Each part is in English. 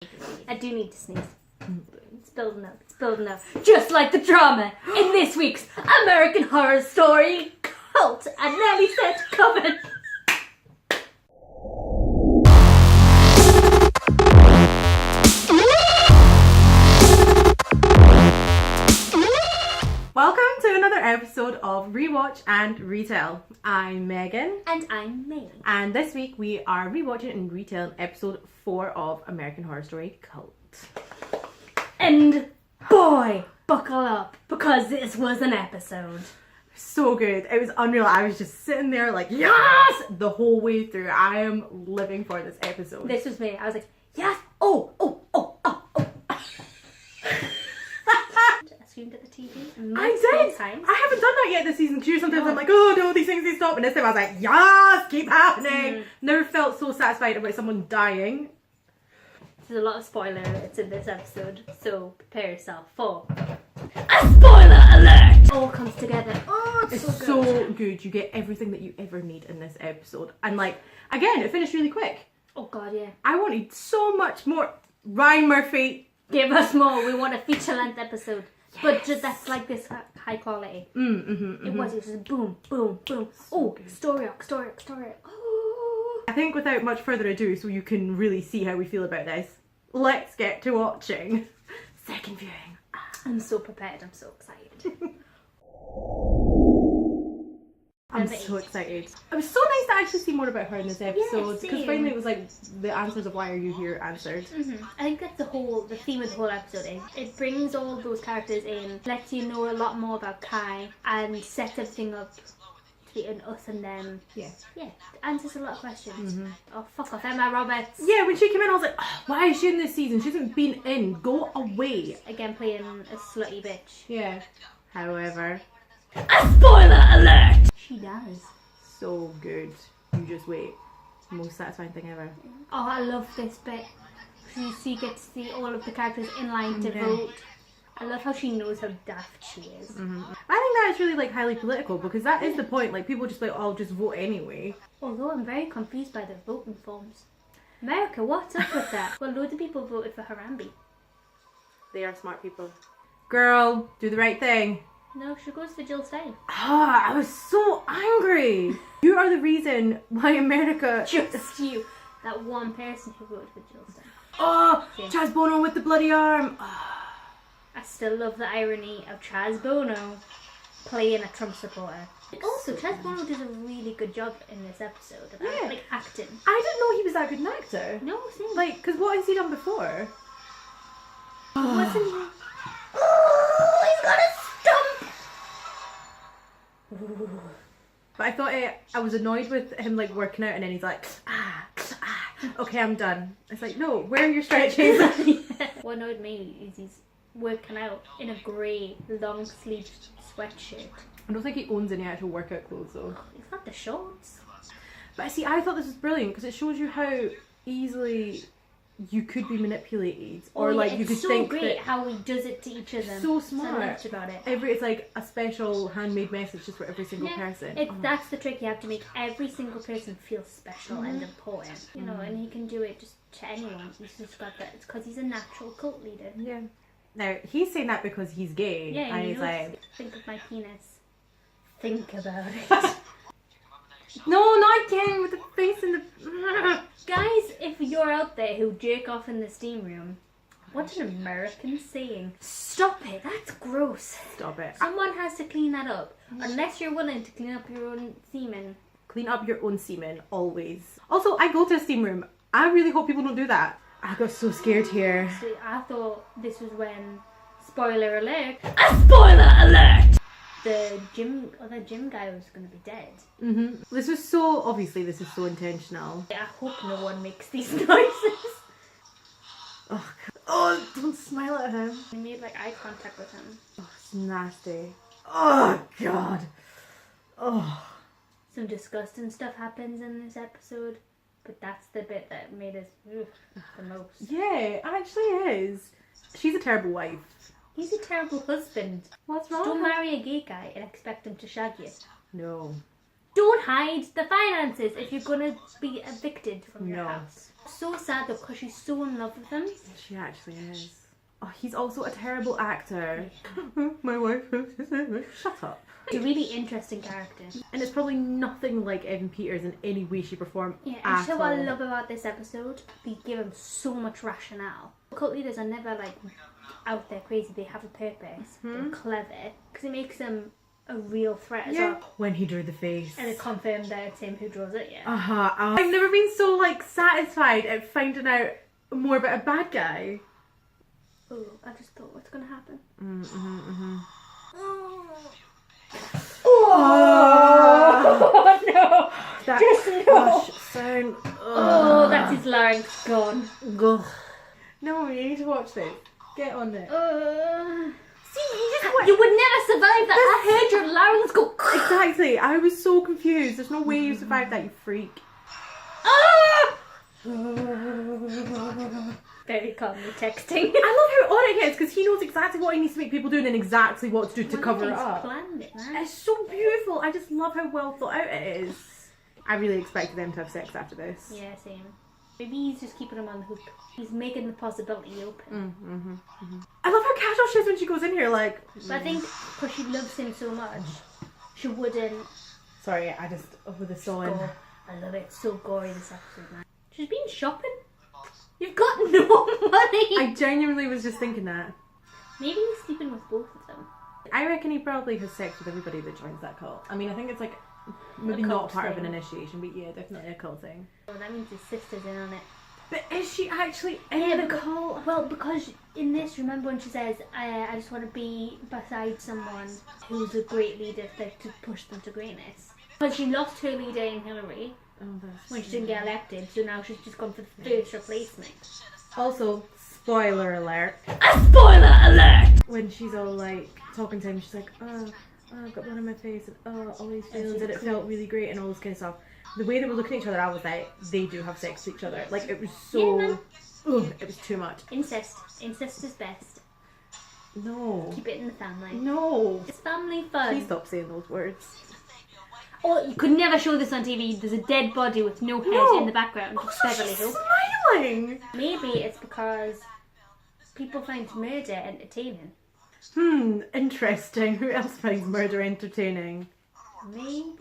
I do need to sneeze. It's building up. It's building up. Just like the drama in this week's American Horror Story Cult and Nelly Said Coven. Welcome to another episode of Rewatch and Retell. I'm Megan. And I'm May. And this week we are rewatching and retelling episode 4 of American Horror Story Cult. And boy, buckle up, because this was an episode. So good. It was unreal. I was just sitting there like, yes! The whole way through. I am living for this episode. This was me. I was like, yes! Oh! Assumed at the TV. I did! Times. I haven't done that yet this season. Sometimes I'm like, oh no, these things need to stop. And this time I was like, yes! Keep happening! Never felt so satisfied about someone dying. There's a lot of spoiler alerts in this episode, so prepare yourself for a spoiler alert! All comes together. Oh, it's so good. You get everything that you ever need in this episode. And like, again, it finished really quick. Oh god, yeah. I wanted so much more. Ryan Murphy. Give us more. We want a feature-length episode. Yes. But just that's like this high quality. It was just boom, boom, boom. So good. Story arc. Oh. I think without much further ado, so you can really see how we feel about this, let's get to watching second viewing. I'm so prepared. I'm so excited. I'm so excited. It was so nice to actually see more about her in this episode, because finally it was like the answers of why are you here answered. I think that's the theme of the whole episode. It brings all those characters in, lets you know a lot more about Kai, and sets everything up to be an us and them. Yeah, answers a lot of questions. Oh, fuck off, Emma Roberts. Yeah, when she came in I was like, oh, why is she in this season? She hasn't been in. Go away. Again, playing a slutty bitch. Yeah. However, a spoiler alert! She does. So good. You just wait. Most satisfying thing ever. Oh, I love this bit. She gets to see all of the characters in line to vote. I love how she knows how daft she is. I think that is really like highly political, because that is the point. Like people just like, oh, I'll just vote anyway. Although I'm very confused by the voting forms. America, what's up with that? Well, loads of people voted for Harambe. They are smart people. Girl, do the right thing. No, she goes for Jill Stein. Ah, I was so angry. You are the reason why America... Just you. That one person who voted for Jill Stein. Oh, yeah. Chaz Bono with the bloody arm. Oh. I still love the irony of Chaz Bono playing a Trump supporter. Also, Chaz Bono does a really good job in this episode of like acting. I didn't know he was that good an actor. No, same. Like, because what has he done before? Wasn't he? Oh, he's got a stump! Ooh. But I thought I was annoyed with him like working out, and then he's like, okay, I'm done. It's like, no, where are your stretches? What annoyed me is he's working out in a grey long sleeved sweatshirt. I don't think he owns any actual workout clothes though. He's got the shorts. But see, I thought this was brilliant because it shows you how easily you could be manipulated, or like you could think great that how he does it to each of them. So smart. I loved about it. It's like a special handmade message just for every single person. That's the trick. You have to make every single person feel special and important. You know, and he can do it just to anyone. He's just got that. It's because he's a natural cult leader. Yeah. Now he's saying that because he's gay. Yeah, and he's like, think of my penis. Think about it. No, not again with the face in the... Guys, if you're out there who jerk off in the steam room, what's an American saying? Stop it, that's gross. Stop it. Someone has to clean that up. Unless you're willing to clean up your own semen. Clean up your own semen, always. Also, I go to a steam room. I really hope people don't do that. I got so scared here. So I thought this was when, spoiler alert, a spoiler alert! The gym guy was going to be dead. This was so, obviously this is so intentional. I hope no one makes these noises. Oh, God. Oh, don't smile at him. I made like eye contact with him. Oh, it's nasty. Oh, God. Oh. Some disgusting stuff happens in this episode, but that's the bit that made us the most. Yeah, it actually is. She's a terrible wife. He's a terrible husband. What's wrong? Don't marry a gay guy and expect him to shag you. No. Don't hide the finances if you're going to be evicted from your house. So sad though, because she's so in love with him. She actually is. Oh, he's also a terrible actor. My wife. Shut up. He's a really interesting character. And it's probably nothing like Evan Peters in any way, shape or form. Yeah, and so what I love about this episode, they give him so much rationale. Cult leaders are never like out there crazy, they have a purpose. They're clever. Because it makes them a real threat as well. When he drew the face. And it confirmed that it's him who draws it, yeah. I've never been so like satisfied at finding out more about a bad guy. Oh, I just thought, what's going to happen? Oh no! That Just no! sound. Oh, that's his larynx gone. Ugh. No, you need to watch this. Get on it. See, you would never survive that. I heard your larynx go. Exactly. I was so confused. There's no way you survived that, you freak. Very calmly texting. I love how on it gets because he knows exactly what he needs to make people do and exactly what to do to cover it up. Planned it, man. It's so beautiful. I just love how well thought out it is. I really expected them to have sex after this. Yeah, same. Maybe he's just keeping him on the hook. He's making the possibility open. I love how casual she is when she goes in here, like. But I think because she loves him so much, she wouldn't. Sorry, I just with the sewing. Oh, I love it. It's so gory this episode, man. She's been shopping. You've got no money. I genuinely was just thinking that. Maybe he's sleeping with both of them. I reckon he probably has sex with everybody that joins that cult. I mean, I think it's like maybe not part of an initiation, but yeah, definitely a cult thing. Oh, that means his sister's in on it. But is she actually in the cult? Well, because in this, remember when she says, I just want to be beside someone who's a great leader to push them to greatness. Because she lost her leader in Hillary when she didn't get elected, so now she's just gone for the first replacement. Also, spoiler alert. A spoiler alert! When she's all like talking to him, she's like, I've got blood on my face, and all these feelings, and it felt really great, and all this kind of stuff. The way they were looking at each other, I was like, they do have sex with each other. Like, it was so... Yeah, it was too much. Incest. Incest is best. No. Keep it in the family. No. It's family fun. Please stop saying those words. Oh, you could never show this on TV. There's a dead body with no head in the background. Oh, It's so Beverly she's Hills. smiling. Maybe it's because people find murder entertaining. Interesting. Who else finds murder entertaining? Maybe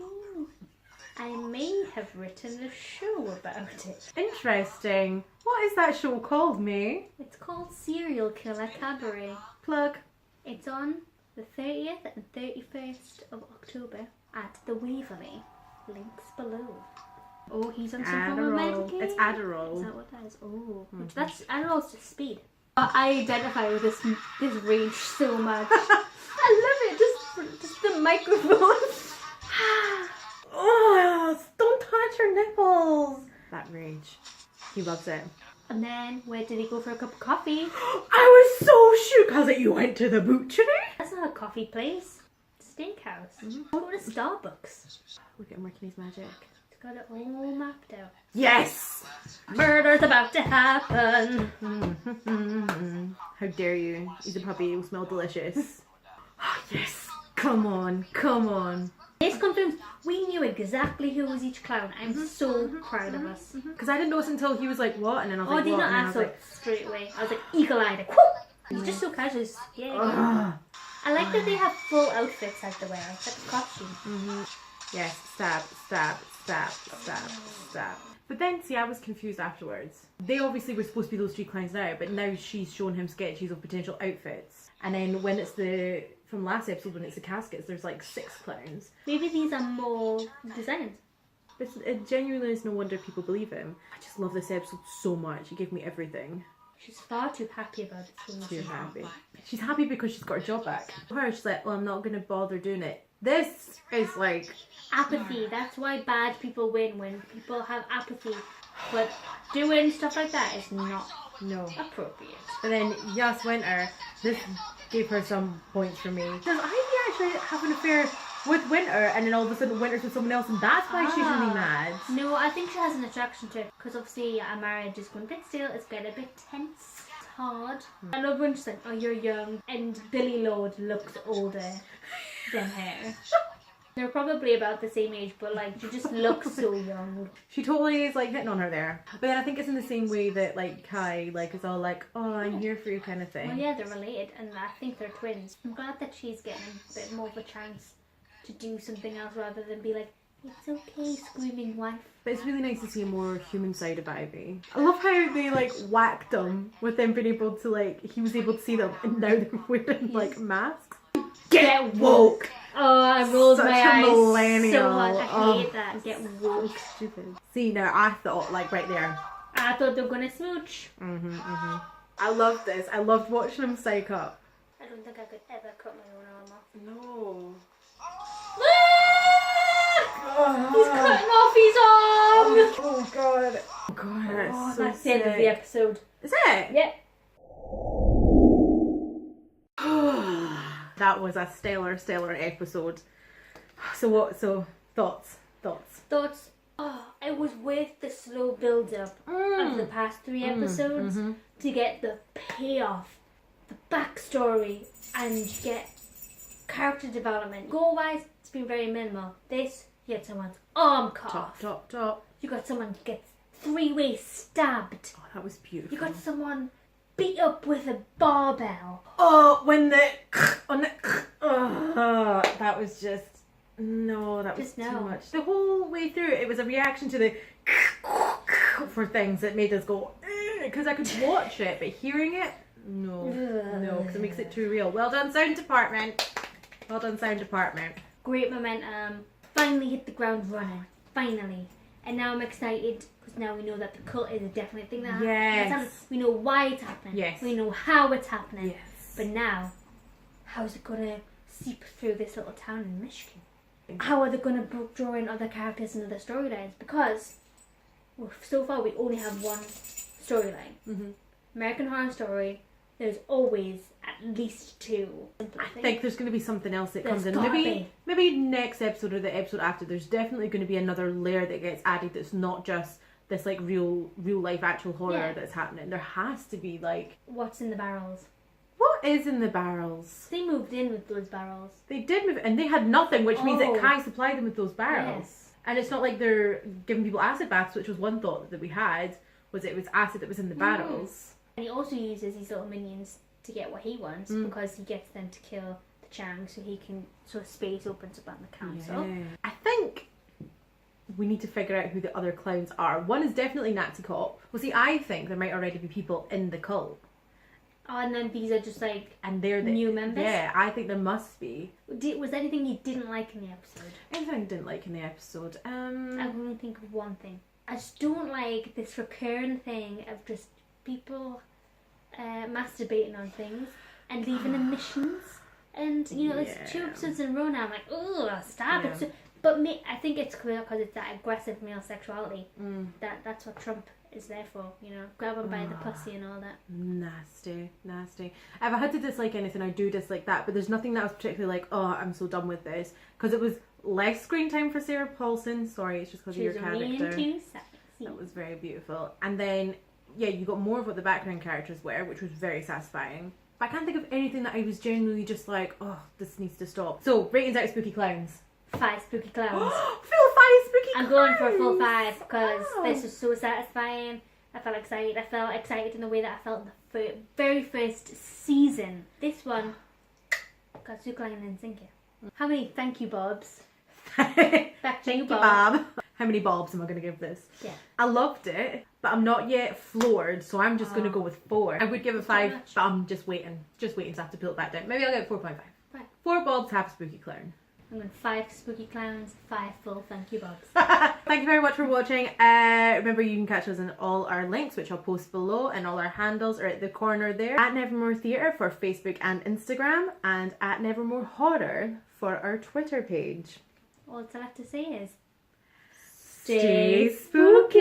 I may have written a show about it. Interesting. What is that show called, May? It's called Serial Killer Cabaret. Plug. It's on the 30th and 31st of October at the Waverley. Links below. Oh, he's on some form of medication. It's Adderall. Is that what that is? Oh, that's Adderall's just speed. I identify with this range so much. I love it. Just the microphone. Oh, don't touch her nipples. That rage. He loves it. And then, where did he go for a cup of coffee? I was so shook because you went to the butchery. That's not a coffee place. It's a steakhouse. Go to Starbucks. Look at him working his magic. He's got it all mapped out. Yes! Murder's about to happen. How dare you? He's a puppy. He will smell delicious. Yes! Come on, come on. This confirms we knew exactly who was each clown. I'm so proud of us. Because I didn't notice until he was like, what? And then I was like, did what? not And then I ask was so like, straight away. I was like, eagle-eyed. He's just so casual. Yeah. I like that they have full outfits as they wear. It's like a costume. yes, stab, stab, stab, stab, stab. But then, see, I was confused afterwards. They obviously were supposed to be those three clowns now, but now she's shown him sketches of potential outfits. And then when it's from last episode, when it's the caskets, there's like 6 clowns. Maybe these are more designs. But it genuinely is no wonder people believe him. I just love this episode so much. He gave me everything. She's far too happy about it. Too happy. She's happy because she's got her job back. Her, she's like, well, I'm not going to bother doing it. This is like... apathy. That's why bad people win, when people have apathy. But doing stuff like that is not appropriate. But then, Yas Winter, this gave her some points for me. Does Ivy actually have an affair with Winter, and then all of a sudden Winter's with someone else, and that's why she's really mad? No, I think she has an attraction to it, because obviously a marriage is going a bit stale, it's getting a bit tense, it's hard. I love when she's like, oh, you're young, and Billy Lord looks older than her. They're probably about the same age, but like, she just looks so young. She totally is like hitting on her there. But then I think it's in the same way that like Kai like is all like, oh, I'm here for you kind of thing. Well, yeah, they're related, and I think they're twins. I'm glad that she's getting a bit more of a chance to do something else rather than be like, it's okay, screaming wife. But it's really nice to see a more human side of Ivy. I love how they like whacked him with them being able to like, he was able to see them and now they're wearing like masks. Get woke! Oh, I rolled Such my a eyes millennial. so hard. I hate Oh, that. Get woke. Stupid. See, now I thought like right there. I thought they were gonna smooch. I loved this. I loved watching him psych up. I don't think I could ever cut my own arm off. No. He's cutting off his arm! Oh god. Oh god, Oh, so that's the end of the episode. Is it? Yep. That was a stellar episode. So thoughts. Thoughts? Oh, it was worth the slow build up of the past 3 episodes to get the payoff, the backstory, and get character development. Goal wise, it's been very minimal. This, you had someone's arm cut off. Top. You got someone who gets 3-way stabbed. Oh, that was beautiful. You got someone beat up with a barbell. Oh, when the on the that was just that was too much. The whole way through, it was a reaction to the for things that made us go because I could watch it, but hearing it, no, because it makes it too real. Well done, sound department. Well done, sound department. Great momentum. Finally hit the ground running. Finally. And now I'm excited because now we know that the cult is a definite thing that that's happening. We know why it's happening. Yes. We know how it's happening. Yes. But now, how is it going to seep through this little town in Michigan? How are they going to draw in other characters and other storylines? Because so far we only have one storyline. American Horror Story. There's always at least 2. I think there's going to be something else that comes in. Gotta Maybe next episode or the episode after. There's definitely going to be another layer that gets added. That's not just this like real life actual horror that's happening. There has to be like what's in the barrels. What is in the barrels? They moved in with those barrels. They did move, and they had nothing, which means that Kai supplied them with those barrels. Yes. And it's not like they're giving people acid baths, which was one thought that we had. Was it was acid that was in the barrels? And he also uses his little minions to get what he wants because he gets them to kill the Chang so space opens up on the council. Yeah. I think we need to figure out who the other clowns are. One is definitely Nazi Cop. Well, see, I think there might already be people in the cult. Oh, and then these are just like they're the new members? Yeah, I think there must be. Was there anything you didn't like in the episode? Anything I didn't like in the episode? I can only think of one thing. I just don't like this recurring thing of just people masturbating on things and leaving emissions. And, it's 2 episodes in a row now. I'm like, oh, stop it. But I think it's clear because it's that aggressive male sexuality. That's what Trump is there for, grab him by the pussy and all that. Nasty. If I had to dislike anything, I do dislike that, but there's nothing that I was particularly like, oh, I'm so done with this, because it was less screen time for Sarah Paulson. Sorry, it's just because of your character. That was very beautiful. And then you got more of what the background characters were, which was very satisfying. But I can't think of anything that I was genuinely just like, oh, this needs to stop. So, ratings out of Spooky Clowns. 5 spooky clowns. Full 5 spooky clowns! I'm going for a full 5 because this was so satisfying. I felt excited. I felt excited in the way that I felt in the very first season. This one got Zook Line and Zinker. How many thank you, Bobs? Back to you, Bob. How many Bobs am I going to give this? Yeah. I loved it, but I'm not yet floored, so I'm just going to go with 4. I would give it 5, but I'm just waiting. Just waiting, so I have to pull it back down. Maybe I'll get 4.5. Right. 4 Bobs, half spooky clown. I'm going 5 spooky clowns, 5 full thank you, Bobs. Thank you very much for watching. Remember, you can catch us in all our links, which I'll post below, and all our handles are at the corner there. At Nevermore Theatre for Facebook and Instagram, and at Nevermore Horror for our Twitter page. All I have to say is stay spooky!